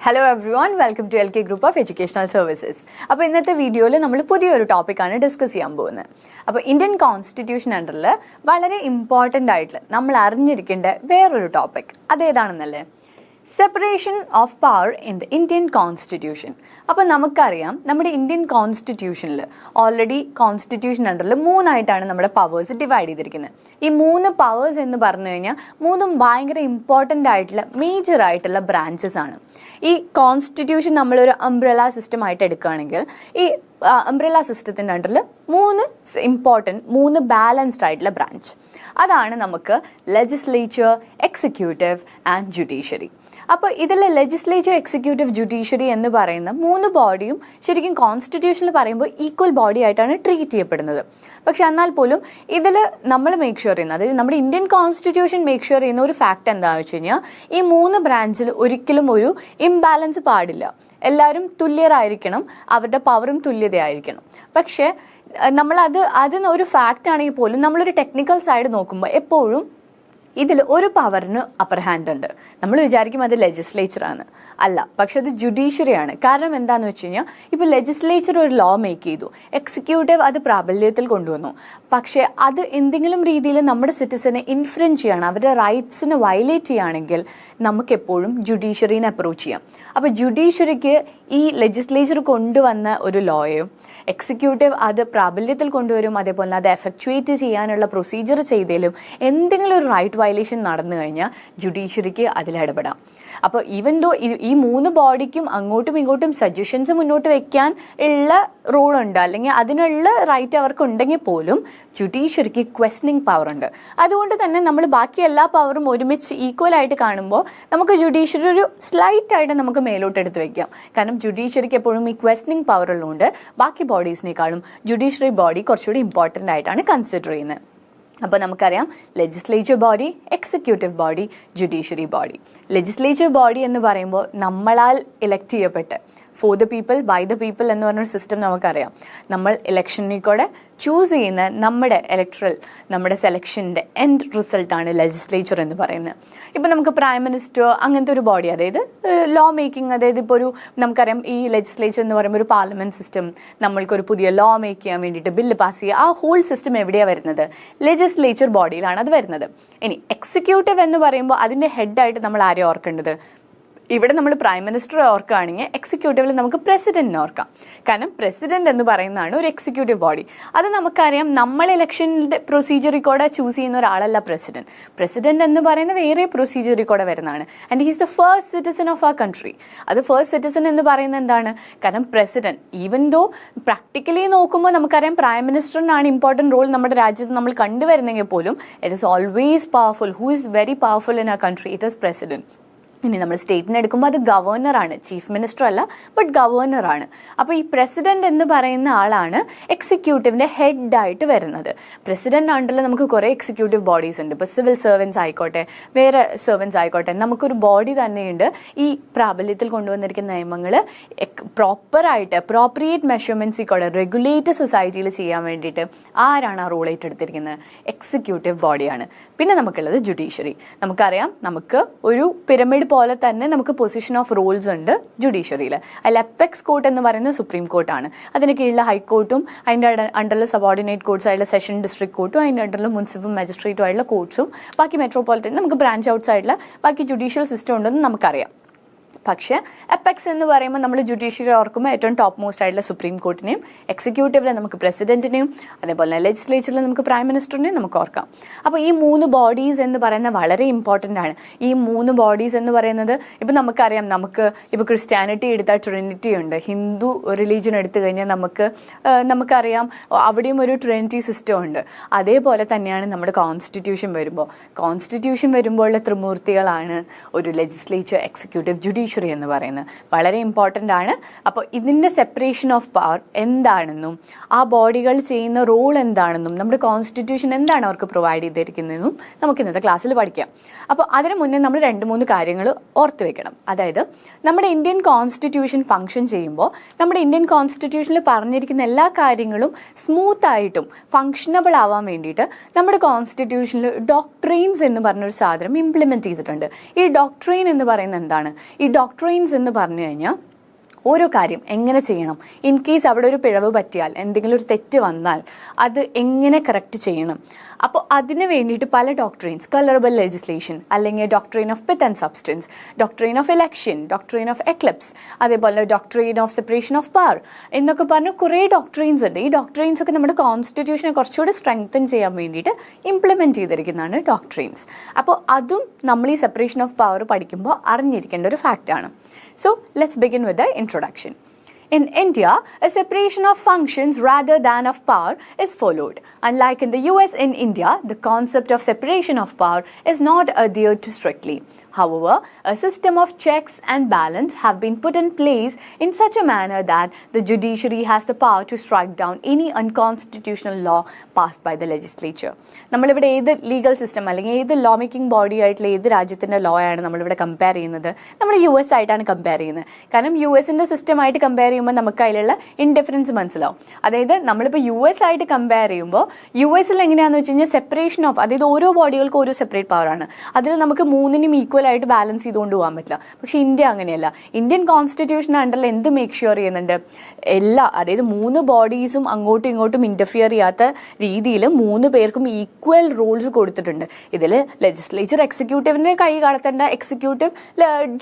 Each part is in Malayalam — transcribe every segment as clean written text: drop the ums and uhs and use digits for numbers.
Hello everyone, welcome to LK Group of Educational Services. അപ്പോൾ ഇന്നത്തെ വീഡിയോയിൽ നമ്മൾ പുതിയൊരു ടോപ്പിക്കാണ് ഡിസ്കസ് ചെയ്യാൻ പോകുന്നത്. അപ്പോൾ ഇന്ത്യൻ കോൺസ്റ്റിറ്റ്യൂഷൻ അണ്ടറിൽ വളരെ ഇമ്പോർട്ടൻ്റ് ആയിട്ടുള്ള നമ്മൾ അറിഞ്ഞിരിക്കേണ്ട വേറൊരു ടോപ്പിക് അതേതാണെന്നല്ലേ, separation of power in the Indian constitution. അപ്പോൾ നമുക്കറിയാം നമ്മുടെ ഇന്ത്യൻ കോൺസ്റ്റിറ്റ്യൂഷനിൽ ഓൾറെഡി കോൺസ്റ്റിറ്റ്യൂഷൻ അണ്ടറിൽ മൂന്നായിട്ടാണ് നമ്മുടെ പവേഴ്സ് ഡിവൈഡ് ചെയ്തിരിക്കുന്നത്. ഈ മൂന്ന് പവേഴ്സ് എന്ന് പറഞ്ഞു കഴിഞ്ഞാൽ മൂന്നും ഭയങ്കര ഇമ്പോർട്ടൻ്റ് ആയിട്ടുള്ള മേജർ ആയിട്ടുള്ള ബ്രാഞ്ചസ് ആണ്. ഈ കോൺസ്റ്റിറ്റ്യൂഷൻ നമ്മളൊരു അംബ്രല സിസ്റ്റം ആയിട്ട് എടുക്കുകയാണെങ്കിൽ ഈ അംബ്രല സിസ്റ്റത്തിൻ്റെ അണ്ടറിൽ മൂന്ന് ബാലൻസ്ഡ് ആയിട്ടുള്ള ബ്രാഞ്ച്, അതാണ് നമുക്ക് ലെജിസ്ലേച്ചർ, എക്സിക്യൂട്ടീവ് ആൻഡ് ജുഡീഷ്യറി. അപ്പോൾ ഇതിൽ ലെജിസ്ലേച്ചർ, എക്സിക്യൂട്ടീവ്, ജുഡീഷ്യറി എന്ന് പറയുന്ന മൂന്ന് ബോഡിയും ശരിക്കും കോൺസ്റ്റിറ്റ്യൂഷനിൽ പറയുമ്പോൾ ഈക്വൽ ബോഡി ആയിട്ടാണ് ട്രീറ്റ് ചെയ്യപ്പെടുന്നത്. പക്ഷെ എന്നാൽ പോലും ഇതിൽ നമ്മൾ മേക്ക് ഷുവർ ചെയ്യുന്നത്, അതായത് നമ്മുടെ ഇന്ത്യൻ കോൺസ്റ്റിറ്റ്യൂഷൻ മേക്ക് ഷുവർ ചെയ്യുന്ന ഒരു ഫാക്ട് എന്താണെന്ന് വെച്ച് കഴിഞ്ഞാൽ ഈ മൂന്ന് ബ്രാഞ്ചിൽ ഒരിക്കലും ഒരു ഇംബാലൻസ് പാടില്ല. എല്ലാവരും തുല്യരായിരിക്കണം, അവരുടെ പവറും തുല്യതയായിരിക്കണം. പക്ഷേ അതിനൊരു ഫാക്റ്റ് ആണെങ്കിൽ പോലും നമ്മളൊരു ടെക്നിക്കൽ സൈഡ് നോക്കുമ്പോൾ എപ്പോഴും ഇതിൽ ഒരു പവറിന് അപ്പർ ഹാൻഡ് ഉണ്ട്. നമ്മൾ വിചാരിക്കും അത് ലെജിസ്ലേച്ചറാണ്, അല്ല, പക്ഷെ അത് ജുഡീഷ്യറിയാണ്. കാരണം എന്താണെന്ന് വെച്ച് കഴിഞ്ഞാൽ ഇപ്പോൾ ലെജിസ്ലേച്ചർ ഒരു ലോ മേക്ക് ചെയ്തു, എക്സിക്യൂട്ടീവ് അത് പ്രാബല്യത്തിൽ കൊണ്ടുവന്നു, പക്ഷേ അത് എന്തെങ്കിലും രീതിയിൽ നമ്മുടെ സിറ്റിസനെ ഇൻഫ്ലുവൻസ് ചെയ്യാണ്, അവരുടെ റൈറ്റ്സിനെ വയലേറ്റ് ചെയ്യുകയാണെങ്കിൽ നമുക്കെപ്പോഴും ജുഡീഷ്യറീനെ അപ്രോച്ച് ചെയ്യാം. അപ്പോൾ ജുഡീഷ്യറിക്ക് ഈ ലെജിസ്ലേച്ചർ കൊണ്ടുവന്ന ഒരു ലോയും എക്സിക്യൂട്ടീവ് അത് പ്രാബല്യത്തിൽ കൊണ്ടുവരും, അതേപോലെ അത് എഫക്ച്വേറ്റ് ചെയ്യാനുള്ള പ്രൊസീജിയർ ചെയ്തേലും എന്തെങ്കിലും ഒരു റൈറ്റ് വയലേഷൻ നടന്നു കഴിഞ്ഞാൽ ജുഡീഷ്യറിക്ക് അതിലിടപെടാം. അപ്പോൾ ഈവൻ ദോ ഈ മൂന്ന് ബോഡിക്കും അങ്ങോട്ടും ഇങ്ങോട്ടും സജഷൻസ് മുന്നോട്ട് വെക്കാൻ ഉള്ള റൂളുണ്ട്, അല്ലെങ്കിൽ അതിനുള്ള റൈറ്റ് അവർക്ക് ഉണ്ടെങ്കിൽ പോലും ജുഡീഷ്യറിക്ക് ക്വസ്റ്റനിങ് പവർ ഉണ്ട്. അതുകൊണ്ട് തന്നെ നമ്മൾ ബാക്കി എല്ലാ പവറും ഒരുമിച്ച് ഈക്വൽ ആയിട്ട് കാണുമ്പോൾ നമുക്ക് ജുഡീഷ്യറി ഒരു സ്ലൈറ്റ് ആയിട്ട് നമുക്ക് മേലോട്ട് എടുത്ത് വെക്കാം. കാരണം ജുഡീഷ്യറിക്ക് എപ്പോഴും ഈ ക്വസ്റ്റനിങ് പവർ ഉള്ളതുകൊണ്ട് ബാക്കി ബോഡീസിനേക്കാളും ജുഡീഷ്യറി ബോഡി കുറച്ചുകൂടി ഇമ്പോർട്ടൻ്റ് ആയിട്ടാണ് കൺസിഡർ ചെയ്യുന്നത്. അപ്പോൾ നമുക്കറിയാം legislature body, executive body, judiciary body. Legislature body എന്ന് പറയുമ്പോൾ നമ്മളാൽ ഇലക്ട് ചെയ്യപ്പെട്ട് for the people by the people എന്ന് പറഞ്ഞൊരു സിസ്റ്റം നമുക്കറിയാം. നമ്മൾ ഇലക്ഷനിൽ കൂടെ ചൂസ് ചെയ്യുന്ന നമ്മുടെ സെലക്ഷൻ്റെ എൻഡ് റിസൾട്ടാണ് ലെജിസ്ലേച്ചർ എന്ന് പറയുന്നത്. ഇപ്പോൾ നമുക്ക് പ്രൈം മിനിസ്റ്റർ അങ്ങനത്തെ ഒരു ബോഡി, അതായത് ലോ മേക്കിംഗ്, അതായത് ഇപ്പോൾ നമുക്കറിയാം ഈ ലെജിസ്ലേച്ചർ എന്ന് പറയുമ്പോൾ ഒരു പാർലമെൻറ്റ് സിസ്റ്റം, നമ്മൾക്കൊരു പുതിയ ലോ മേക്ക് ചെയ്യാൻ വേണ്ടിയിട്ട് ബില്ല് പാസ് ചെയ്യുക, ആ ഹോൾ സിസ്റ്റം എവിടെയാണ് വരുന്നത്? ലെജിസ്ലേച്ചർ ബോഡിയിലാണ് അത് വരുന്നത്. ഇനി എക്സിക്യൂട്ടീവ് എന്ന് പറയുമ്പോൾ അതിൻ്റെ ഹെഡായിട്ട് നമ്മൾ ആരെയും ഓർക്കേണ്ടത്? ഇവിടെ നമ്മൾ പ്രൈം മിനിസ്റ്ററെ ഓർക്കുകയാണെങ്കിൽ എക്സിക്യൂട്ടീവിൽ നമുക്ക് പ്രസിഡന്റിനെ ഓർക്കാം. കാരണം പ്രസിഡന്റ് എന്ന് പറയുന്നതാണ് ഒരു എക്സിക്യൂട്ടീവ് ബോഡി. അത് നമുക്കറിയാം, നമ്മൾ ഇലക്ഷൻ്റെ പ്രൊസീജിയറിൽ കൂടെ ചൂസ് ചെയ്യുന്ന ഒരാളല്ല പ്രസിഡന്റ്. പ്രസിഡന്റ് എന്ന് പറയുന്ന വേറെ പ്രൊസീജിയറിൽ കൂടെ വരുന്നതാണ്. And he's the first citizen of our country. അത് ഫസ്റ്റ് സിറ്റിസൺ എന്ന് പറയുന്നത് എന്താണ്? കാരണം പ്രസിഡന്റ്, ഈവൻ ദോ പ്രാക്ടിക്കലി നോക്കുമ്പോൾ നമുക്കറിയാം പ്രൈം മിനിസ്റ്ററിനാണ് ഇമ്പോർട്ടൻറ്റ് റോൾ നമ്മുടെ രാജ്യത്ത് നമ്മൾ കണ്ടുവരുന്നെങ്കിൽ പോലും it is always powerful. Who is very powerful in our country? It is president. ഇനി നമ്മൾ സ്റ്റേറ്റിനെ എടുക്കുമ്പോൾ അത് ഗവർണറാണ്, ചീഫ് മിനിസ്റ്റർ അല്ല, ബട്ട് ഗവർണറാണ്. അപ്പോൾ ഈ പ്രസിഡന്റ് എന്ന് പറയുന്ന ആളാണ് എക്സിക്യൂട്ടീവിൻ്റെ ഹെഡായിട്ട് വരുന്നത്. പ്രസിഡന്റ് അണ്ടറിൽ നമുക്ക് കുറേ എക്സിക്യൂട്ടീവ് ബോഡീസ് ഉണ്ട്. ഇപ്പോൾ സിവിൽ സർവൻസ് ആയിക്കോട്ടെ, വേറെ സർവൻസ് ആയിക്കോട്ടെ, നമുക്കൊരു ബോഡി തന്നെയുണ്ട്. ഈ പ്രാബല്യത്തിൽ കൊണ്ടുവന്നിരിക്കുന്ന നിയമങ്ങൾ പ്രോപ്പറായിട്ട് അപ്രോപ്രിയേറ്റ് മെഷർമെൻറ്റ്സിൽ കൂടെ റെഗുലേറ്റ് സൊസൈറ്റിയിൽ ചെയ്യാൻ വേണ്ടിയിട്ട് ആരാണ് ആ റോൾ ഏറ്റെടുത്തിരിക്കുന്നത്? എക്സിക്യൂട്ടീവ് ബോഡിയാണ്. പിന്നെ നമുക്കുള്ളത് ജുഡീഷ്യറി. നമുക്കറിയാം, നമുക്ക് ഒരു പിരമിഡ് പോലെ തന്നെ നമുക്ക് പൊസിഷൻ ഓഫ് റോൾസ് ഉണ്ട് ജുഡീഷ്യറിയിൽ. അതിൽ അപ്പെക്സ് കോർട്ട് എന്ന് പറയുന്നത് സുപ്രീം കോർട്ടാണ്. അതിന് കീഴിൽ ഹൈക്കോർട്ടും അതിൻ്റെ അണ്ടറിൽ സബോർഡിനേറ്റ് കോർട്സ് ആയിട്ടുള്ള സെഷൻ ഡിസ്ട്രിക്ട് കോർട്ടും അതിൻ്റെ അണ്ടറിൽ മുനിസിപ്പൽ മജിസ്ട്രേറ്റും ആയിട്ടുള്ള കോർട്സും ബാക്കി മെട്രോപൊളിറ്റൻ നമുക്ക് ബ്രാഞ്ച് ഔട്ട് സൈഡിൽ ബാക്കി ജുഡീഷ്യൽ സിസ്റ്റം ഉണ്ടെന്ന് നമുക്കറിയാം. പക്ഷേ അപ്പെക്സ് എന്ന് പറയുമ്പോൾ നമ്മൾ ജുഡീഷ്യറി ഓർക്കുമ്പോൾ ഏറ്റവും ടോപ്പ് മോസ്റ്റ് ആയിട്ടുള്ള സുപ്രീം കോർട്ടിനെയും, എക്സിക്യൂട്ടീവിൽ നമുക്ക് പ്രസിഡന്റിനെയും, അതേപോലെ തന്നെ ലെജിസ്ലേച്ചറിൽ നമുക്ക് പ്രൈം മിനിസ്റ്ററിനെയും നമുക്ക് ഓർക്കാം. അപ്പോൾ ഈ മൂന്ന് ബോഡീസ് എന്ന് പറയുന്നത് വളരെ ഇമ്പോർട്ടൻ്റ് ആണ്. ഈ മൂന്ന് ബോഡീസ് എന്ന് പറയുന്നത് ഇപ്പോൾ നമുക്കറിയാം, ഇപ്പോൾ ക്രിസ്ത്യാനിറ്റി എടുത്താൽ ട്രിനിറ്റി ഉണ്ട്, ഹിന്ദു റിലീജിയൻ എടുത്തു കഴിഞ്ഞാൽ നമുക്കറിയാം അവിടെയും ഒരു ട്രിനിറ്റി സിസ്റ്റം ഉണ്ട്. അതേപോലെ തന്നെയാണ് നമ്മുടെ കോൺസ്റ്റിറ്റ്യൂഷൻ വരുമ്പോൾ ത്രിമൂർത്തികളാണ് ഒരു ലെജിസ്ലേച്ചർ, എക്സിക്യൂട്ടീവ്, ജുഡീഷ്യറി എന്ന് പറയുന്നത്. വളരെ ഇമ്പോർട്ടൻ്റ് ആണ്. അപ്പോൾ ഇതിൻ്റെ സെപ്പറേഷൻ ഓഫ് പവർ എന്താണെന്നും ആ ബോഡികൾ ചെയ്യുന്ന റോൾ എന്താണെന്നും നമ്മുടെ കോൺസ്റ്റിറ്റ്യൂഷൻ എന്താണ് അവർക്ക് പ്രൊവൈഡ് ചെയ്തിരിക്കുന്നതെന്നും നമുക്ക് ഇന്നത്തെ ക്ലാസ്സിൽ പഠിക്കാം. അപ്പോൾ അതിന് മുന്നേ നമ്മൾ 2-3 കാര്യങ്ങൾ ഓർത്ത് വെക്കണം. അതായത് നമ്മുടെ ഇന്ത്യൻ കോൺസ്റ്റിറ്റ്യൂഷൻ ഫങ്ഷൻ ചെയ്യുമ്പോൾ നമ്മുടെ ഇന്ത്യൻ കോൺസ്റ്റിറ്റ്യൂഷനിൽ പറഞ്ഞിരിക്കുന്ന എല്ലാ കാര്യങ്ങളും സ്മൂത്തായിട്ടും ഫങ്ഷനബിൾ ആവാൻ വേണ്ടിയിട്ട് നമ്മുടെ കോൺസ്റ്റിറ്റ്യൂഷനിൽ ഡോക്ട്രീൻസ് എന്ന് പറഞ്ഞൊരു സാധനം ഇംപ്ലിമെൻറ്റ് ചെയ്തിട്ടുണ്ട്. ഈ ഡോക്ട്രീൻ എന്ന് പറയുന്നത് എന്താണ്? ഈ ഡോക്ട്രൈൻസ് എന്ന് പറഞ്ഞു കഴിഞ്ഞാൽ ഓരോ കാര്യം എങ്ങനെ ചെയ്യണം, ഇൻ കേസ് അവിടെ ഒരു പിഴവ് പറ്റിയാൽ, എന്തെങ്കിലും ഒരു തെറ്റ് വന്നാൽ അത് എങ്ങനെ കറക്റ്റ് ചെയ്യണം. അപ്പോൾ അതിന് വേണ്ടിയിട്ട് പല ഡോക്ട്രൈൻസ്, കളറബിൾ ലെജിസ്ലേഷൻ, അല്ലെങ്കിൽ doctrine of pith and substance, doctrine of election, doctrine of eclipse, അതേപോലെ doctrine of separation of power എന്നൊക്കെ പറഞ്ഞ് കുറേ ഡോക്ട്രൈൻസ് ഉണ്ട്. ഈ ഡോക്ട്രൈൻസ് ഒക്കെ നമ്മുടെ കോൺസ്റ്റിറ്റ്യൂഷനെ കുറച്ചുകൂടി സ്ട്രെങ്തൻ ചെയ്യാൻ വേണ്ടിയിട്ട് ഇംപ്ലിമെൻറ്റ് ചെയ്തിരിക്കുന്നതാണ് ഡോക്ട്രൈൻസ്. അപ്പോൾ അതും നമ്മൾ ഈ സെപ്പറേഷൻ ഓഫ് പവർ പഠിക്കുമ്പോൾ അറിഞ്ഞിരിക്കേണ്ട ഒരു ഫാക്റ്റാണ്. So let's begin with the introduction. In India, a separation of functions rather than of power is followed. Unlike in the US, in India, the concept of separation of power is not adhered to strictly. However, a system of checks and balance have been put in place in such a manner that the judiciary has the power to strike down any unconstitutional law passed by the legislature. നമ്മളിവിടെ ഏത് ലീഗൽ സിസ്റ്റം അല്ലെങ്കിൽ ഏത് ലോ മേക്കിംഗ് ബോഡി ആയിട്ടുള്ള ഏത് രാജ്യത്തിൻ്റെ ലോ ആണ് നമ്മളിവിടെ കമ്പയർ ചെയ്യുന്നത്? നമ്മൾ US ആയിട്ടാണ് കമ്പയർ ചെയ്യുന്നത്. കാരണം US-ൻ്റെ സിസ്റ്റമായിട്ട് കമ്പയർ ചെയ്യുമ്പോൾ നമുക്ക് അതിലുള്ള ഇൻഡിഫറൻസ് മനസ്സിലാവും. അതായത് നമ്മളിപ്പോൾ US ആയിട്ട് കമ്പയർ ചെയ്യുമ്പോൾ US-ൽ എങ്ങനെയാണെന്ന് വെച്ച് കഴിഞ്ഞാൽ സെപ്പറേഷൻ ഓഫ്, അതായത് ഓരോ ബോഡികൾക്കും ഓരോ സെപ്പറേറ്റ് പവറാണ്. അതിൽ നമുക്ക് മൂന്നിനും ഈക്വൽ ആയിട്ട് ബാലൻസ് ചെയ്തുകൊണ്ട് പോകാൻ പറ്റില്ല. പക്ഷേ ഇന്ത്യ അങ്ങനെയല്ല. ഇന്ത്യൻ കോൺസ്റ്റിറ്റ്യൂഷൻ അണ്ടറിൽ എന്ത് മേക്ക് ഷ്യൂർ ചെയ്യുന്നുണ്ട്? അതായത് മൂന്ന് ബോഡീസും അങ്ങോട്ടും ഇങ്ങോട്ടും ഇൻ്റർഫിയർ ചെയ്യാത്ത രീതിയിൽ മൂന്ന് പേർക്കും ഈക്വൽ റോൾസ് കൊടുത്തിട്ടുണ്ട്. ഇതിൽ ലെജിസ്ലേച്ചർ എക്സിക്യൂട്ടീവിൻ്റെ കൈ കടത്തേണ്ട, എക്സിക്യൂട്ടീവ്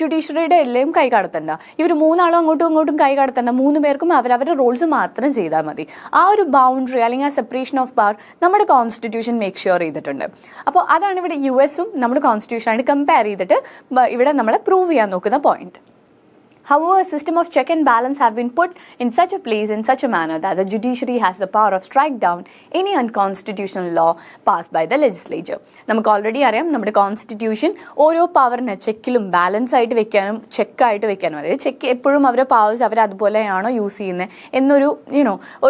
ജുഡീഷ്യറിയുടെ എല്ലാം കൈ കടത്തേണ്ട, ഇവർ മൂന്നാളും അങ്ങോട്ടും ഇങ്ങോട്ടും കൈ കടത്തേണ്ട, മൂന്ന് പേർക്കും അവരവരുടെ റോൾസ് മാത്രം ചെയ്താൽ മതി. ആ ഒരു ബൗണ്ടറി അല്ലെങ്കിൽ ആ സെപ്പറേഷൻ ഓഫ് പവർ നമ്മുടെ കോൺസ്റ്റിറ്റ്യൂഷൻ മേക്ക് ഷ്യൂർ ചെയ്തിട്ടുണ്ട്. അപ്പോൾ അതാണ് ഇവിടെ US-ഉം നമ്മുടെ കോൺസ്റ്റിറ്റ്യൂഷനായിട്ട് കമ്പയർ ചെയ്തിട്ട് ഇവിടെ നമ്മൾ പ്രൂവ് ചെയ്യാൻ നോക്കുന്ന point. However, a system of check and balance have been put in such a place in such a manner that the judiciary has the power of strike down any unconstitutional law passed by the legislature. നമുക്ക് ഓൾറെഡി അറിയാം നമ്മുടെ കോൺസ്റ്റിറ്റ്യൂഷൻ ഓരോ പവറിനെ ചെക്കിലും ബാലൻസ് ആയിട്ട് വെക്കാനും ചെക്കായിട്ട് വെക്കാനും, അതായത് ചെക്ക് എപ്പോഴും അവരുടെ പവേഴ്സ് അവർ അതുപോലെയാണോ യൂസ് ചെയ്യുന്നത് എന്നൊരു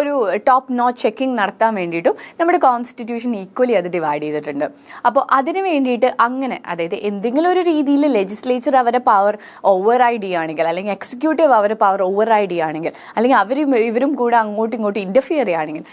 ഒരു ടോപ്പ് നോച്ച് ചെക്കിംഗ് നടത്താൻ വേണ്ടിയിട്ടും നമ്മുടെ കോൺസ്റ്റിറ്റ്യൂഷൻ ഈക്വലി അത് ഡിവൈഡ് ചെയ്തിട്ടുണ്ട്. അപ്പോൾ അതിന് വേണ്ടിയിട്ട് അങ്ങനെ, അതായത് എന്തെങ്കിലും ഒരു രീതിയിൽ ലെജിസ്ലേച്ചർ അവരുടെ പവർ ഓവർ റൈഡ് ചെയ്യുകയാണെങ്കിൽ, അല്ലെങ്കിൽ എക്സിക്യൂട്ടീവ് അവരുടെ പവർ ഓവർ റൈഡ് ചെയ്യുകയാണെങ്കിൽ, അല്ലെങ്കിൽ ഇവരും കൂടെ അങ്ങോട്ടും ഇങ്ങോട്ടും ഇൻ്റർഫിയർ ചെയ്യുകയാണെങ്കിൽ,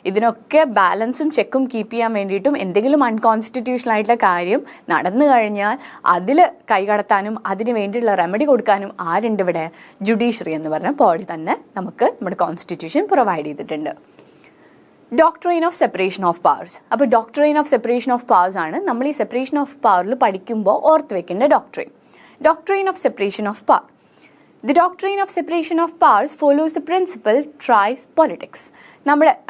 ഇതിനൊക്കെ ബാലൻസും ചെക്കും കീപ്പ് ചെയ്യാൻ വേണ്ടിയിട്ടും എന്തെങ്കിലും അൺകോൺസ്റ്റിറ്റ്യൂഷണൽ ആയിട്ടുള്ള കാര്യം നടന്നു കഴിഞ്ഞാൽ അതിൽ കൈകടത്താനും അതിന് വേണ്ടിയിട്ടുള്ള റെമഡി കൊടുക്കാനും ആരുണ്ട് ഇവിടെ? ജുഡീഷ്യറി എന്ന് പറഞ്ഞ ബോഡി തന്നെ നമുക്ക് നമ്മുടെ കോൺസ്റ്റിറ്റ്യൂഷൻ പ്രൊവൈഡ് ചെയ്തിട്ടുണ്ട്. Doctrine of separation of powers. അപ്പോൾ doctrine of separation of powers ആണ് നമ്മൾ ഈ സെപ്പറേഷൻ ഓഫ് പവറിൽ പഠിക്കുമ്പോൾ ഓർത്ത് വെക്കേണ്ട doctrine. Doctrine of separation of power. The doctrine of separation of powers follows the principle tries politics.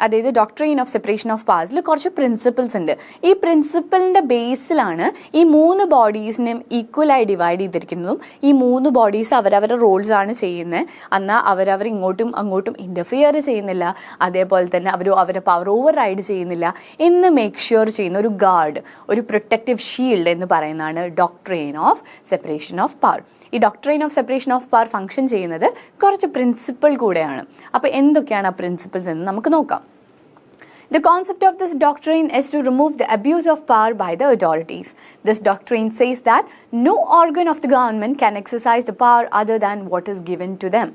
അതായത് ഡോക്ട്രൈൻ ഓഫ് സെപ്പറേഷൻ ഓഫ് പവേഴ്സിൽ കുറച്ച് പ്രിൻസിപ്പിൾസ് ഉണ്ട്. ഈ പ്രിൻസിപ്പിളിൻ്റെ ബേസിലാണ് ഈ മൂന്ന് ബോഡീസിനെയും ഈക്വലായി ഡിവൈഡ് ചെയ്തിരിക്കുന്നതും ഈ മൂന്ന് ബോഡീസ് അവരവരുടെ റോൾസ് ആണ് ചെയ്യുന്നത്. എന്നാൽ അവരവർ ഇങ്ങോട്ടും അങ്ങോട്ടും ഇൻ്റർഫിയർ ചെയ്യുന്നില്ല, അതേപോലെ തന്നെ അവരുടെ പവർ ഓവർ റൈഡ് ചെയ്യുന്നില്ല എന്ന് മേക്ക് ഷ്യൂർ ചെയ്യുന്ന ഒരു ഗാർഡ്, ഒരു പ്രൊട്ടക്റ്റീവ് ഷീൽഡ് എന്ന് പറയുന്നതാണ് doctrine of separation of power. ഈ doctrine of separation of power function ചെയ്യുന്നത് കുറച്ച് പ്രിൻസിപ്പിൾ കൂടെയാണ്. അപ്പോൾ എന്തൊക്കെയാണ് ആ പ്രിൻസിപ്പിൾസ് എന്ന് നമുക്ക് നോക്കാം. The concept of this doctrine is to remove the abuse of power by the authorities. This doctrine says that no organ of the government can exercise the power other than what is given to them.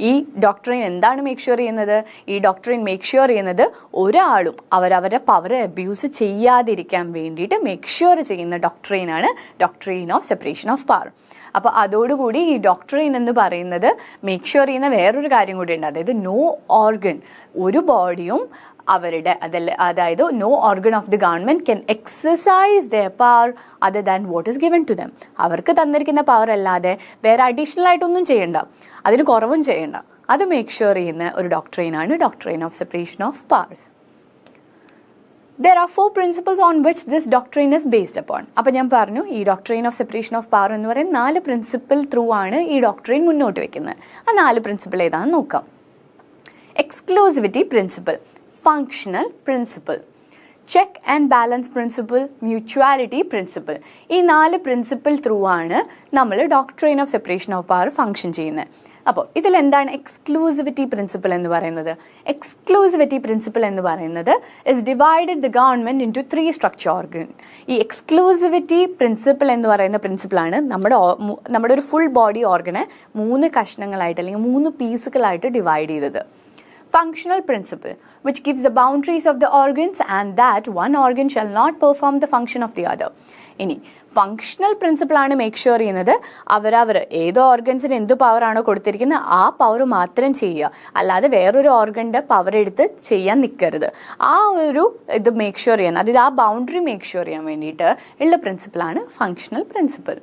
ഈ ഡോക്ട്രൈൻ എന്താണ് മേക്ക് ഷ്യൂർ ചെയ്യുന്നത്? ഈ ഡോക്ട്രൈൻ മേക്ക് ഷ്യൂർ ചെയ്യുന്നത് ഒരാളും അവരവരുടെ പവർ അബ്യൂസ് ചെയ്യാതിരിക്കാൻ വേണ്ടിയിട്ട് മേക്ക് ഷ്യൂർ ചെയ്യുന്ന ഡോക്ട്രൈനാണ് doctrine of separation of power. അപ്പോൾ അതോടുകൂടി ഈ ഡോക്ട്രൈൻ എന്ന് പറയുന്നത് മേക്ക് ഷ്യൂർ ചെയ്യുന്ന വേറൊരു കാര്യം കൂടി ഉണ്ട്. അതായത് നോ ഓർഗൻ, ഒരു ബോഡിയും അവരുടെ അതായത് no organ of the government can exercise their power other than what is given to them. അവർക്ക് തന്നിരിക്കുന്ന പവർ അല്ലാതെ വേറെ അഡീഷണൽ ആയിട്ടൊന്നും ചെയ്യണ്ട, അതിന് കുറവും ചെയ്യണ്ട. അത് മേക്ക് ഷ്യൂർ ചെയ്യുന്ന ഒരു ഡോക്ട്രൈനാണ് doctrine of separation of powers. There are 4 principles on which this doctrine is based upon. അപ്പോൾ ഞാൻ പറഞ്ഞു ഈ doctrine of separation of power എന്ന് പറയുന്ന 4 പ്രിൻസിപ്പിൾ ത്രൂ ആണ് ഈ ഡോക്ട്രൈൻ മുന്നോട്ട് വെക്കുന്നത്. ആ 4 പ്രിൻസിപ്പിൾ ഏതാണെന്ന് നോക്കാം. Exclusivity principle, functional principle, check and balance principle, mutuality principle. ഈ 4 പ്രിൻസിപ്പിൾ ത്രൂ ആണ് നമ്മൾ doctrine of separation of power function ചെയ്യുന്നത്. അപ്പോൾ ഇതിലെന്താണ് എക്സ്ക്ലൂസിവിറ്റി പ്രിൻസിപ്പിൾ എന്ന് പറയുന്നത്? എക്സ്ക്ലൂസിവിറ്റി പ്രിൻസിപ്പിൾ എന്ന് പറയുന്നത് is divided the government into 3 structure organ. ഈ എക്സ്ക്ലൂസിവിറ്റി പ്രിൻസിപ്പിൾ എന്ന് പറയുന്ന പ്രിൻസിപ്പിളാണ് നമ്മുടെ ഒരു ഫുൾ ബോഡി ഓർഗനെ 3 കഷ്ണങ്ങളായിട്ട് അല്ലെങ്കിൽ 3 പീസുകളായിട്ട് ഡിവൈഡ് ചെയ്തത്. Functional principle, which gives the boundaries of the organs and that one organ shall not perform the function of the other. ഇനി ഫങ്ഷണൽ പ്രിൻസിപ്പിളാണ് മേക്ക് ഷുവർ ചെയ്യുന്നത് അവരവർ ഏതോ ഓർഗൻസിന് എന്ത് പവറാണോ കൊടുത്തിരിക്കുന്നത് ആ പവർ മാത്രം ചെയ്യുക, അല്ലാതെ വേറൊരു ഓർഗൻ്റെ പവർ എടുത്ത് ചെയ്യാൻ നിൽക്കരുത്. ആ ഒരു ഇത് മേക്ക് ഷുവർ ചെയ്യാൻ, അതായത് ആ ബൗണ്ടറി മേക്ക് ഷുവർ ചെയ്യാൻ വേണ്ടിയിട്ട് ഉള്ള പ്രിൻസിപ്പിളാണ് functional principle.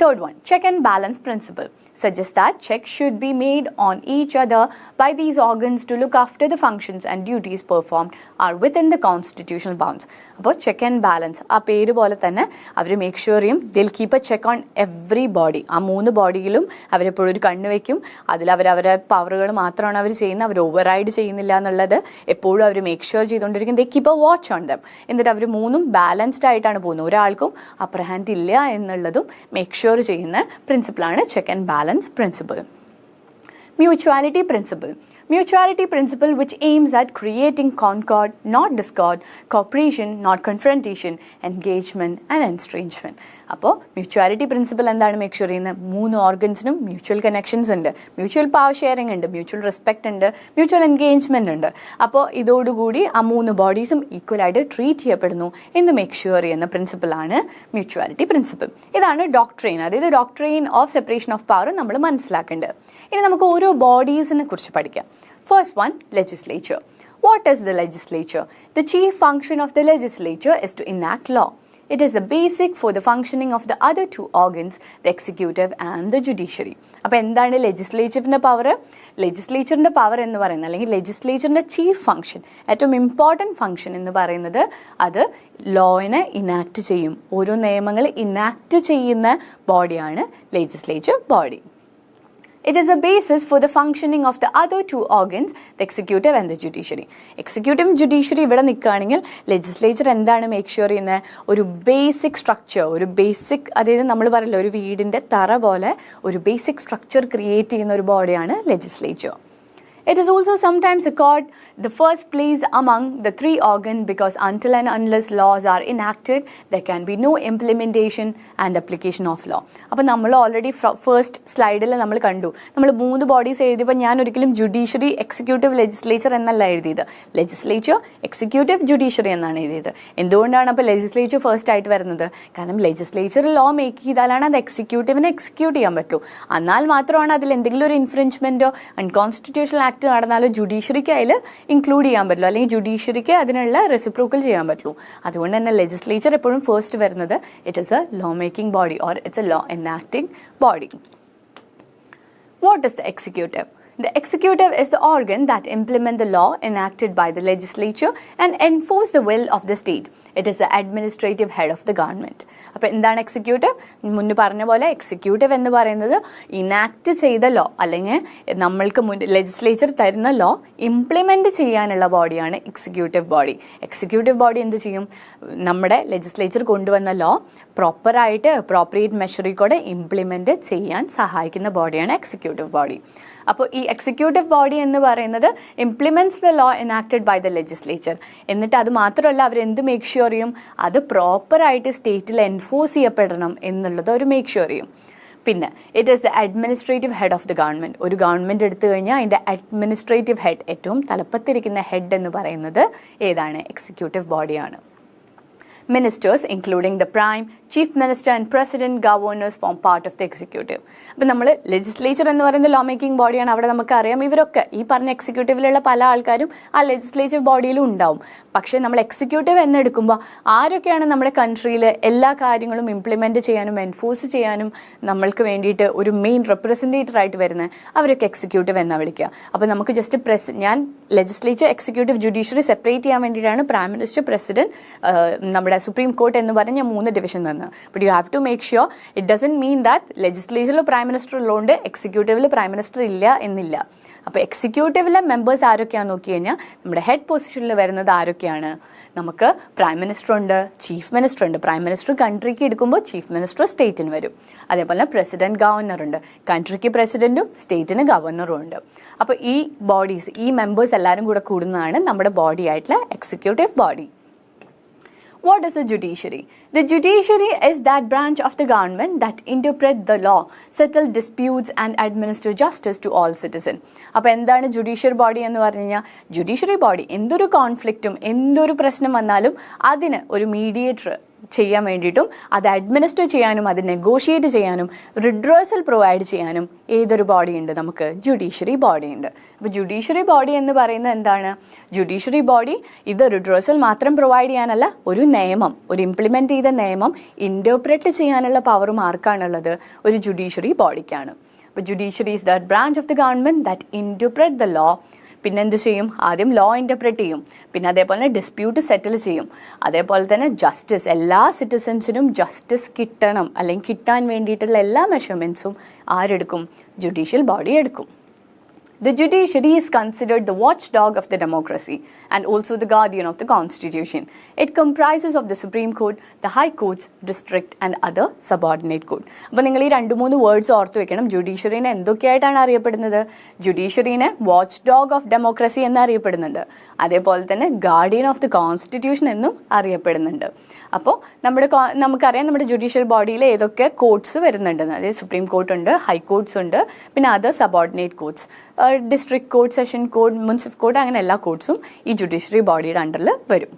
Third one, check and balance principle suggests that checks should be made on each other by these organs to look after the functions and duties performed are within the constitutional bounds. അപ്പോൾ ചെക്ക് ആൻഡ് ബാലൻസ് ആ പേര് പോലെ തന്നെ അവർ മേക്ക് ഷുവർ ചെയ്യും they'll keep a check on every body. ആ 3 ബോഡിയിലും അവരെപ്പോഴും ഒരു കണ്ണ് വയ്ക്കും. അതിൽ അവരവരെ പവറുകൾ മാത്രമാണ് അവർ ചെയ്യുന്നത്, അവർ ഓവർ റൈഡ് ചെയ്യുന്നില്ല എന്നുള്ളത് എപ്പോഴും അവർ മേക്ക് ഷുവർ ചെയ്തുകൊണ്ടിരിക്കും. They keep a watch on them. എന്നിട്ട് അവർ 3ഉം ബാലൻസ്ഡ് ആയിട്ടാണ് പോകുന്നത്, ഒരാൾക്കും അപ്പർ ഹാൻഡ് ഇല്ല എന്നുള്ളതും മേക്ക് ഷുവർ ചെയ്യുന്ന പ്രിൻസിപ്പിളാണ് check and balance principle. Mutuality principle. Mutuality principle which aims at creating concord, not discord, cooperation, not confrontation, engagement and estrangement. അപ്പോൾ മ്യൂച്വാലിറ്റി പ്രിൻസിപ്പിൾ എന്താണ് മേക്ക് ഷുവർ ചെയ്യുന്നത്? 3 ഓർഗൻസിനും മ്യൂച്വൽ കണക്ഷൻസ് ഉണ്ട്, മ്യൂച്വൽ പവർ ഷെയറിംഗ് ഉണ്ട്, മ്യൂച്വൽ റെസ്പെക്റ്റ് ഉണ്ട്, മ്യൂച്വൽ എൻഗേജ്മെന്റ് ഉണ്ട്. അപ്പോൾ ഇതോടുകൂടി ആ 3 ബോഡീസും ഈക്വലായിട്ട് ട്രീറ്റ് ചെയ്യപ്പെടുന്നു എന്ന് മേക്ക് ഷുവർ ചെയ്യുന്ന പ്രിൻസിപ്പിളാണ് മ്യൂച്വാലിറ്റി പ്രിൻസിപ്പിൾ. ഇതാണ് ഡോക്ട്രെയിൻ, അതായത് ഡോക്ട്രെയിൻ ഓഫ് സെപ്പറേഷൻ ഓഫ് പവർ നമ്മൾ മനസ്സിലാക്കേണ്ടത്. ഇനി നമുക്ക് ഓരോ ബോഡീസിനെ കുറിച്ച് പഠിക്കാം. First one, legislature. What is the legislature? The chief function of the legislature is to enact law. It is a basic for the functioning of the other 2 organs, the executive and the judiciary. അപ്പോൾ എന്താണ് ലെജിസ്ലേച്ചറിൻ്റെ പവർ? ലെജിസ്ലേച്ചറിൻ്റെ പവർ എന്ന് പറയുന്നത്, അല്ലെങ്കിൽ ലെജിസ്ലേച്ചറിൻ്റെ ചീഫ് ഫംഗ്ഷൻ, ഏറ്റവും ഇമ്പോർട്ടൻറ്റ് ഫംഗ്ഷൻ എന്ന് പറയുന്നത് അത് ലോയിനെ ഇനാക്ട് ചെയ്യും. ഓരോ നിയമങ്ങൾ ഇനാക്ട് ചെയ്യുന്ന ബോഡിയാണ് legislature body. It is a basis for the functioning of the other 2 organs, the executive and the judiciary. Executive and judiciary ഇവിടെ നിൽക്കുകയാണെങ്കിൽ ലെജിസ്ലേച്ചർ എന്താണ് മേക്ക് ഷുവർ ചെയ്യുന്നത്? ഒരു ബേസിക് സ്ട്രക്ചർ, ഒരു ബേസിക്, അതായത് നമ്മൾ പറയില്ല ഒരു വീടിൻ്റെ തറ പോലെ ഒരു ബേസിക് സ്ട്രക്ചർ ക്രിയേറ്റ് ചെയ്യുന്ന ഒരു ബോഡിയാണ് legislature. It is also sometimes called the first place among the 3 organs because until and unless laws are enacted, there can be no implementation and application of law. അപ്പോൾ നമ്മൾ ഓൾറെഡി ഫസ്റ്റ് സ്ലൈഡിൽ നമ്മൾ കണ്ടു, നമ്മൾ 3 ബോഡീസ് എഴുതിയപ്പോൾ ഞാൻ ഒരിക്കലും ജുഡീഷ്യറി, എക്സിക്യൂട്ടീവ്, ലെജിസ്ലേച്ചർ എന്നല്ല എഴുതിയത്, ലെജിസ്ലേച്ചർ, എക്സിക്യൂട്ടീവ്, ജുഡീഷ്യറി എന്നാണ് എഴുതിയത്. എന്തുകൊണ്ടാണ് അപ്പോൾ ലെജിസ്ലേച്ചർ ഫസ്റ്റ് ആയിട്ട് വരുന്നത്? കാരണം ലെജിസ്ലേച്ചർ ലോ മേക്ക് ചെയ്താലാണ് അത് എക്സിക്യൂട്ടീവിനെ എക്സിക്യൂട്ട് ചെയ്യാൻ പറ്റൂ. എന്നാൽ മാത്രമാണ് അതിൽ എന്തെങ്കിലും ഒരു ഇൻഫ്രിഞ്ച്മെൻറ്റോ അൺകോൺസ്റ്റിറ്റ്യൂഷണൽ ആക്ട് നടന്നാലോ ജുഡീഷ്യറിക്ക് അതിൽ ഇൻക്ലൂഡ് ചെയ്യാൻ പറ്റുള്ളൂ, അല്ലെങ്കിൽ ജുഡീഷ്യറിക്ക് അതിനുള്ള റെസിപ്രോക്കൽ ചെയ്യാൻ പറ്റുള്ളൂ. അതുകൊണ്ട് തന്നെ ലെജിസ്ലേച്ചർ എപ്പോഴും ഫസ്റ്റ് വരുന്നത് it is a law making body or it's a law enacting body. What is the executive? The executive is the organ that implements the law enacted by the legislature and enforce the will of the state. It is the administrative head of the government. അപ്പോൾ എന്താണ് എക്സിക്യൂട്ടീവ്? മുന്നേ പറഞ്ഞ പോലെ എക്സിക്യൂട്ടീവ് എന്ന് പറയുന്നത് ഇനാക്ട് ചെയ്ത ലോ, അല്ലെങ്കിൽ നമ്മൾക്ക് ലെജിസ്ലേച്ചർ തരുന്ന ലോ ഇംപ്ലിമെൻറ്റ് ചെയ്യാനുള്ള ബോഡിയാണ് എക്സിക്യൂട്ടീവ് ബോഡി. എക്സിക്യൂട്ടീവ് ബോഡി എന്ത് ചെയ്യും? നമ്മുടെ ലെജിസ്ലേച്ചർ കൊണ്ടുവന്ന ലോ പ്രോപ്പറായിട്ട് അപ്രോപ്രിയേറ്റ് മെഷറിൽ കൂടെ ഇംപ്ലിമെൻറ്റ് ചെയ്യാൻ സഹായിക്കുന്ന ബോഡിയാണ് എക്സിക്യൂട്ടീവ് ബോഡി. അപ്പോൾ ഈ എക്സിക്യൂട്ടീവ് ബോഡി എന്ന് പറയുന്നത് implements the law enacted by the legislature. എന്നിട്ട് അത് മാത്രമല്ല, അവരെന്ത് മേക്ക് ഷുവർ ചെയ്യും? അത് പ്രോപ്പറായിട്ട് സ്റ്റേറ്റിൽ എൻഫോഴ്സ് ചെയ്യപ്പെടണം എന്നുള്ളത് അവർ മേക്ക് ഷുവർ ചെയ്യും. പിന്നെ it is the administrative head of the government. ഒരു ഗവൺമെൻറ് എടുത്തു കഴിഞ്ഞാൽ അതിൻ്റെ അഡ്മിനിസ്ട്രേറ്റീവ് ഹെഡ്, ഏറ്റവും തലപ്പത്തിരിക്കുന്ന ഹെഡ് എന്ന് പറയുന്നത് ഏതാണ്? എക്സിക്യൂട്ടീവ് ബോഡിയാണ്. Ministers, including the Prime, Chief Minister and President, Governors form part of the executive. അപ്പോൾ നമ്മൾ ലെജിസ്ലേച്ചർ എന്ന് പറയുന്ന ലോ മേക്കിംഗ് ബോഡിയാണ്. അവിടെ നമുക്കറിയാം ഇവരൊക്കെ ഈ പറഞ്ഞ എക്സിക്യൂട്ടീവിലുള്ള പല ആൾക്കാരും ആ ലെജിസ്ലേറ്റീവ് ബോഡിയിലും ഉണ്ടാവും. പക്ഷേ നമ്മൾ എക്സിക്യൂട്ടീവ് എന്നെടുക്കുമ്പോൾ ആരൊക്കെയാണ് നമ്മുടെ കൺട്രിയിൽ എല്ലാ കാര്യങ്ങളും ഇംപ്ലിമെൻറ്റ് ചെയ്യാനും എൻഫോഴ്സ് ചെയ്യാനും നമ്മൾക്ക് വേണ്ടിയിട്ട് ഒരു മെയിൻ റെപ്രസെൻറ്റേറ്റർ ആയിട്ട് വരുന്നത്, അവരൊക്കെ എക്സിക്യൂട്ടീവ് എന്നാണ് വിളിക്കുക. അപ്പോൾ നമുക്ക് ജസ്റ്റ് ഞാൻ ലെജിസ്ലേച്ചർ, എക്സിക്യൂട്ടീവ്, ജുഡീഷ്യറി സെപ്പറേറ്റ് ചെയ്യാൻ വേണ്ടിയിട്ടാണ് പ്രൈം മിനിസ്റ്റർ, പ്രസിഡന്റ്, നമ്മുടെ സുപ്രീം കോർട്ട് എന്ന് പറഞ്ഞ 3 ഡിവിഷൻ തന്നെ. But you have to make sure it doesn't mean that ലെജിസ്ലേച്ചറിൽ പ്രൈം മിനിസ്റ്റർ ഉള്ളതുകൊണ്ട് എക്സിക്യൂട്ടീവിൽ പ്രൈം മിനിസ്റ്റർ ഇല്ല എന്നില്ല. അപ്പോൾ എക്സിക്യൂട്ടീവിലെ മെമ്പേഴ്സ് ആരൊക്കെയാണെന്ന് നോക്കി കഴിഞ്ഞാൽ നമ്മുടെ ഹെഡ് പൊസിഷനിൽ വരുന്നത് ആരൊക്കെയാണ്? നമുക്ക് പ്രൈം മിനിസ്റ്റർ ഉണ്ട്, ചീഫ് മിനിസ്റ്റർ ഉണ്ട്. പ്രൈം മിനിസ്റ്റർ കൺട്രിക്ക് എടുക്കുമ്പോൾ ചീഫ് മിനിസ്റ്റർ സ്റ്റേറ്റിന് വരും. അതേപോലെ പ്രസിഡന്റ്, ഗവർണർ ഉണ്ട്. കൺട്രിക്ക് പ്രസിഡന്റും സ്റ്റേറ്റിന് ഗവർണറും ഉണ്ട്. അപ്പോൾ ഈ ബോഡീസ്, ഈ മെമ്പേഴ്സ് എല്ലാവരും കൂടെ കൂടുന്നതാണ് നമ്മുടെ ബോഡി ആയിട്ടുള്ള executive body. What is the judiciary? The judiciary is that branch of the government that interpret the law, settle disputes and administer justice to all citizens. അപ്പോൾ എന്താണ് ജുഡീഷ്യറി ബോഡി എന്ന് പറഞ്ഞു കഴിഞ്ഞാൽ, ജുഡീഷ്യറി ബോഡി എന്തൊരു കോൺഫ്ലിക്റ്റും എന്തൊരു പ്രശ്നം വന്നാലും അതിന് ഒരു മീഡിയേറ്റർ ചെയ്യാൻ വേണ്ടിയിട്ടും അത് അഡ്മിനിസ്റ്റർ ചെയ്യാനും അത് നെഗോഷിയേറ്റ് ചെയ്യാനും റിഡ്രസൽ പ്രൊവൈഡ് ചെയ്യാനും ഏതൊരു ബോഡി ഉണ്ട്, നമുക്ക് ജുഡീഷ്യറി ബോഡി ഉണ്ട്. അപ്പോൾ ജുഡീഷ്യറി ബോഡി എന്ന് പറയുന്നത് എന്താണ്? ജുഡീഷ്യറി ബോഡി ഇത് റിഡ്രസൽ മാത്രം പ്രൊവൈഡ് ചെയ്യാനല്ല, ഒരു നിയമം, ഒരു ഇംപ്ലിമെൻറ്റ് ചെയ്ത നിയമം ഇൻ്റർപ്രറ്റ് ചെയ്യാനുള്ള പവറും ആർക്കാണുള്ളത്? ഒരു ജുഡീഷ്യറി ബോഡിക്കാണ്. അപ്പോൾ judiciary is that branch of the government that interpret the law. പിന്നെ എന്ത് ചെയ്യും? ആദ്യം ലോ ഇൻ്റർപ്രറ്റ് ചെയ്യും, പിന്നെ അതേപോലെ തന്നെ ഡിസ്പ്യൂട്ട് സെറ്റിൽ ചെയ്യും, അതേപോലെ തന്നെ ജസ്റ്റിസ്, എല്ലാ സിറ്റിസൻസിനും ജസ്റ്റിസ് കിട്ടണം അല്ലെങ്കിൽ കിട്ടാൻ വേണ്ടിയിട്ടുള്ള എല്ലാ മെഷർമെൻറ്റ്സും ആരെടുക്കും? ജുഡീഷ്യൽ ബോഡി എടുക്കും. The judiciary is considered the watchdog of the democracy and also the guardian of the constitution. It comprises of the Supreme Court, the High Courts, District and other subordinate court. അപ്പോൾ നിങ്ങൾ ഈ 2-3 വേർഡ്സ് ഓർത്ത് വെക്കണം. ജുഡീഷ്യറിനെ എന്തൊക്കെയായിട്ടാണ് അറിയപ്പെടുന്നത്? ജുഡീഷ്യറിനെ വാച്ച്ഡോഗ് ഓഫ് ഡെമോക്രസി എന്ന് അറിയപ്പെടുന്നുണ്ട്, അതേപോലെ തന്നെ ഗാർഡിയൻ ഓഫ് ദി കോൺസ്റ്റിറ്റ്യൂഷൻ എന്നും അറിയപ്പെടുന്നുണ്ട്. അപ്പോൾ നമുക്കറിയാം നമ്മുടെ ജുഡീഷ്യൽ ബോഡിയിൽ ഏതൊക്കെ കോർട്സ് വരുന്നുണ്ടെന്ന്. അതായത് സുപ്രീം കോർട്ട് ഉണ്ട്, ഹൈ കോർട്സ് ഉണ്ട്, പിന്നെ other subordinate courts, district court, session court, municipal court, അങ്ങനെ എല്ലാ കോർട്സും ഈ ജുഡീഷ്യറി ബോഡിയുടെ അണ്ടറിൽ വരും.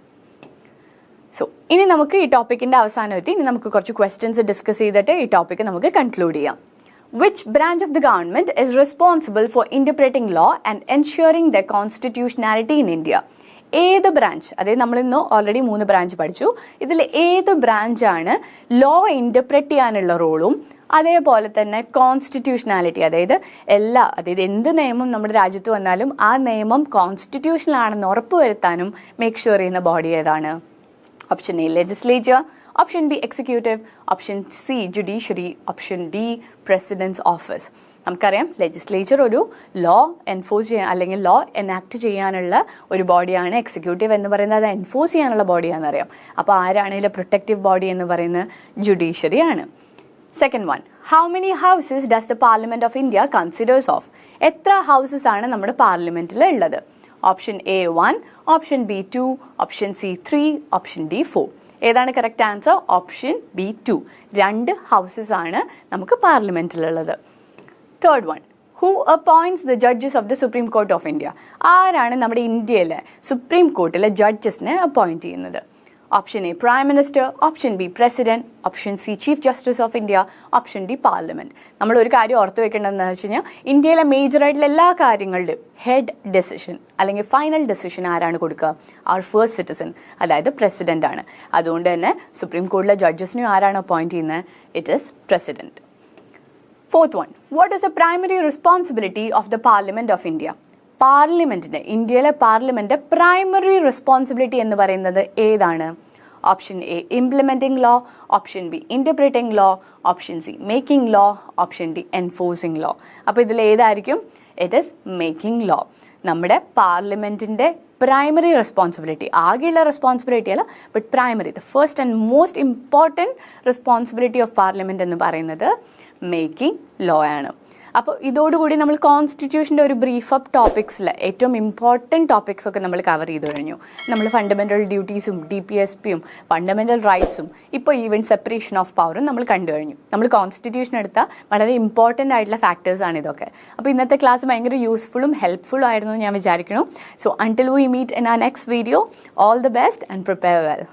സോ ഇനി നമുക്ക് ഈ ടോപ്പിക്കിൻ്റെ അവസാനം എത്തി. ഇനി നമുക്ക് കുറച്ച് ക്വസ്റ്റ്യൻസ് ഡിസ്കസ് ചെയ്തിട്ട് ഈ ടോപ്പിക്ക് നമുക്ക് കൺക്ലൂഡ് ചെയ്യാം. Which branch of the government is responsible for interpreting law and ensuring their constitutionality in India? ഏത് ബ്രാഞ്ച്, അതായത് നമ്മളിന്ന് ഓൾറെഡി 3 ബ്രാഞ്ച് പഠിച്ചു, ഇതിൽ ഏത് ബ്രാഞ്ചാണ് ലോ ഇൻ്റർപ്രറ്റ് ചെയ്യാനുള്ള റോളും അതേപോലെ തന്നെ കോൺസ്റ്റിറ്റ്യൂഷനാലിറ്റി, അതായത് എന്ത് നിയമം നമ്മുടെ രാജ്യത്ത് വന്നാലും ആ നിയമം കോൺസ്റ്റിറ്റ്യൂഷണലാണെന്ന് ഉറപ്പുവരുത്താനും മേക്ക് ഷുവർ ചെയ്യുന്ന ബോഡി ഏതാണ്? Option A legislature, option B executive, option C judiciary, option D president's office. നമുക്കറിയാം ലെജിസ്ലേച്ചർ ഒരു ലോ എൻഫോഴ്സ് ചെയ്യാൻ അല്ലെങ്കിൽ ലോ എനാക്ട് ചെയ്യാനുള്ള ഒരു ബോഡിയാണ്. എക്സിക്യൂട്ടീവ് എന്ന് പറയുന്നത് അത് എൻഫോഴ്സ് ചെയ്യാനുള്ള ബോഡിയാണെന്ന് അറിയാം. അപ്പോൾ ആരാണെങ്കിലും പ്രൊട്ടക്റ്റീവ് ബോഡി എന്ന് പറയുന്നത് ജുഡീഷ്യറി ആണ്. Second one, how many houses does the Parliament of India considers of? എത്ര ഹൗസസ് ആണ് നമ്മുടെ പാർലമെന്റിൽ ഉള്ളത്? Option A 1, option B 2, option C 3, option D 4. ഏതാണ് correct answer? Option B 2. 2 houses ആണ് നമുക്ക് പാർലമെന്റിലുള്ളത്. Third one, who appoints the judges of the supreme court of India? ആരാണ് നമ്മുടെ ഇന്ത്യയിലെ സുപ്രീം കോർട്ടിലെ ജഡ്ജസിനെ അപ്പോയിൻറ്റ് ചെയ്യുന്നത്? Option A prime minister, option B president, option C chief justice of India, option D parliament. നമ്മൾ ഒരു കാര്യം ഓർത്ത് വെക്കേണ്ടതെന്ന് വെച്ച് കഴിഞ്ഞാൽ ഇന്ത്യയിലെ മേജറായിട്ടുള്ള എല്ലാ കാര്യങ്ങളുടെയും ഹെഡ് ഡെസിഷൻ അല്ലെങ്കിൽ ഫൈനൽ ഡെസിഷൻ ആരാണ് കൊടുക്കുക? അവർ ഫസ്റ്റ് സിറ്റിസൺ, അതായത് പ്രസിഡന്റ് ആണ്. അതുകൊണ്ട് തന്നെ സുപ്രീം കോർട്ടിലെ ജഡ്ജസിനും ആരാണ് അപ്പോയിന്റ് ചെയ്യുന്നത്? It is president. Fourth one, what is the primary responsibility of the parliament of India? പാർലമെന്റിന്റെ, ഇന്ത്യയിലെ പാർലമെന്റ് പ്രൈമറി റെസ്പോൺസിബിലിറ്റി എന്ന് പറയുന്നത് ഏതാണ്? Option A implementing law, option B interpreting law, option C making law, option D enforcing law. അപ്പോൾ ഇതിൽ ഏതായിരിക്കും? It is making law. നമ്മുടെ പാർലമെന്റിന്റെ പ്രൈമറി റെസ്പോൺസിബിലിറ്റി, ആകെയുള്ള റെസ്പോൺസിബിലിറ്റി അല്ല, but primary, the first and most important responsibility of parliament എന്ന് പറയുന്നത് മേക്കിംഗ് ലോ ആണ്. അപ്പോൾ ഇതോടുകൂടി നമ്മൾ കോൺസ്റ്റിറ്റ്യൂഷൻ്റെ ഒരു ബ്രീഫ് അപ്പ് ടോപ്പിക്സിൽ ഏറ്റവും ഇമ്പോർട്ടൻറ്റ് ടോപ്പിക്സ് ഒക്കെ നമ്മൾ കവർ ചെയ്ത് കഴിഞ്ഞു. നമ്മൾ ഫണ്ടമെൻ്റൽ ഡ്യൂട്ടീസും DPSPയും ഫണ്ടമെൻ്റൽ റൈറ്റ്സും ഇപ്പോൾ ഈവൻ സെപ്പറേഷൻ ഓഫ് പവറും നമ്മൾ കണ്ടു കഴിഞ്ഞു. നമ്മൾ കോൺസ്റ്റിറ്റ്യൂഷൻ എടുത്ത വളരെ ഇമ്പോർട്ടൻ്റ് ആയിട്ടുള്ള ഫാക്ടേഴ്സാണ് ഇതൊക്കെ. അപ്പോൾ ഇന്നത്തെ ക്ലാസ് ഭയങ്കര യൂസ്ഫുള്ളും ഹെൽപ്ഫുള്ളും ആയിരുന്നു ഞാൻ വിചാരിക്കുന്നു. So until we meet in our next video, all the best and prepare well.